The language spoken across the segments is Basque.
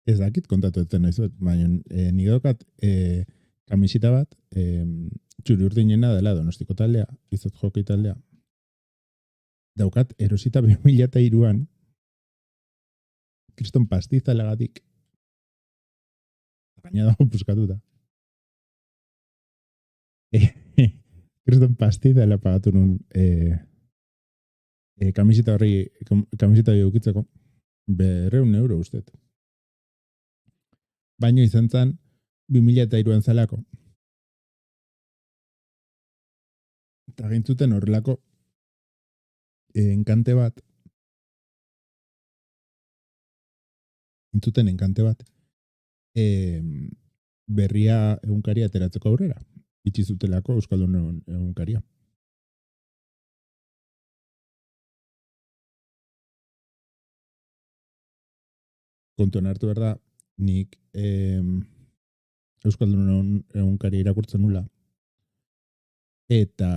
Ez dakit kontatu etzen nahi zuet, baina nik daukat kamisita bat, txuri urdinena dela Donostiko taldea, izot hockey taldea. Daukat erosita 2003an, kriston pastizalagatik, gaina dago puskatuta. Kriston pastizala pagatu nun kamisita hori eukitzeko, 200 euro ustet. Baino izan zen 2003an zelako. Eta gintzuten horrelako enkante bat. Gintzuten enkante bat. Berria egunkaria ateratzeko aurrera. Itxi zutelako Euskaldun egunkaria. Kontuan hartu behar da, nik Euskaldun egunkaria irakurtzen nula. Eta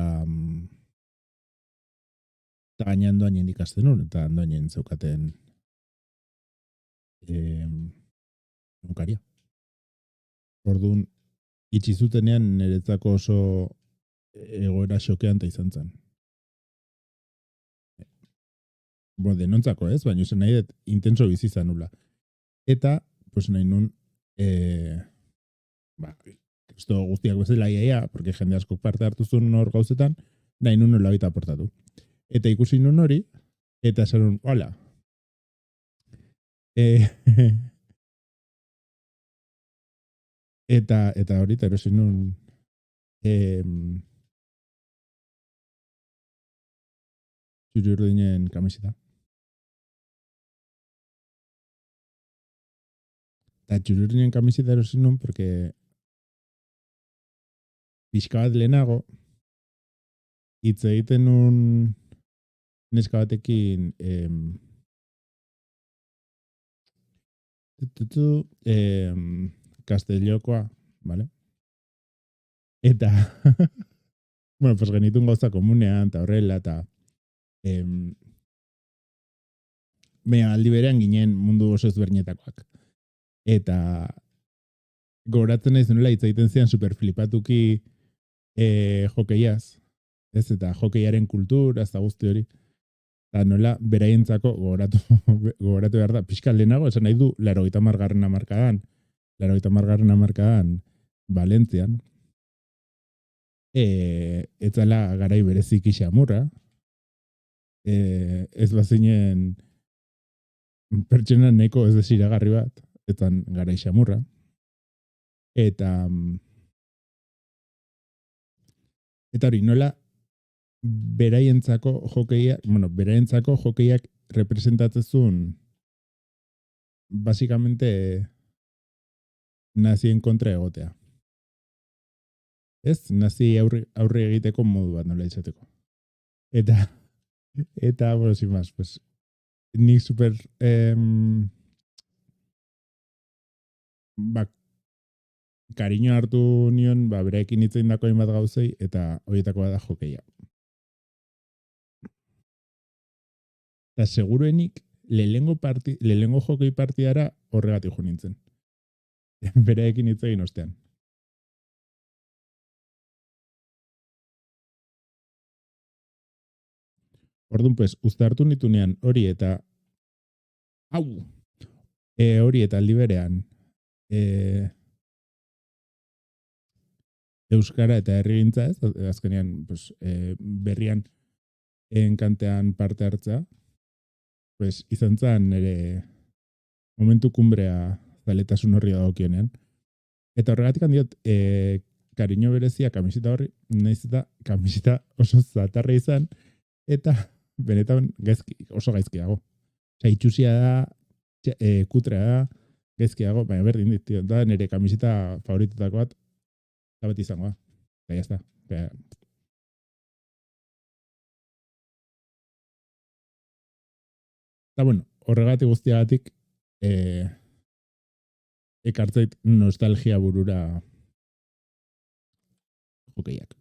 gainean doainen ikasten nun, eta doainen zeukaten egunkaria. Orduan, itxi zutenean niretzako oso egoera xokeanta izan zen. Bueno, denontzako ez, baina zen nahi dut intenso bizi izan nula. Eta, pues nahi nun, esto guztiak bezala iaia, porque jende asko parte hartu zuen hor gauzetan, nahi nun nola baita aportatu. Eta ikusi nun hori, eta esan nun, hola. Eta horita erosi nun txuri urdinen kamiseta. Eta txuri urdinen kamiseta erosi nun, porque pixka bat lehenago, hitz egiten nun neska batekin Castellokoa, ¿vale? Eta bueno, pues genitun gauza komunean, eta horrela, eta aldi berean ginen mundu oso ezberdinetakoak. Eta gogoratzen nahi zenula hitz egiten zian superflipatuki jokeiaz, ez? Eta jokeiaren kultura, ez da guzti hori. Eta nola, beraientzako gogoratu behar da, pixka lehenago, esan nahi du, 80. hamarkadan, Valentzian, etzala garai bereziki xamurra, ez bazinen pertsona neko ez desiragarri bat, etzan garai xamurra, eta hori, nola, beraientzako jokeiak representatzezun básicamente nazien kontra egotea. Ez? Nazi aurre egiteko modu bat nola izateko. Eta bueno, sin más, pues nik super kariño hartu nion, beraekin hitz egindako hainbat gauzei, eta horietako da jokeia. Eta seguruenik lehengo jokei partidara horregatik jo nintzen. Beraekin hitz egin ostean. Orduan, pues, uztartu nitunean hori eta hori eta aldi berean euskara eta herrigintza ez, azkenean pues, berrian enkantean parte hartza, pues, izan zen nire momentu kumbrea zaletasun horri dagokionean. Eta horregatik handiot, kariño berezia kamiseta horri, nahiz eta kamiseta oso zatarra izan, eta benetan oso gaizkiago. Osa, itxusia da, kutrea da, gaizkiago, baina berdin dit, da nire kamiseta favoritetako bat, eta beti izango da. Eta jazta. Eta bueno, horregatik guztiagatik ekartzait nostalgia burura jokeiak.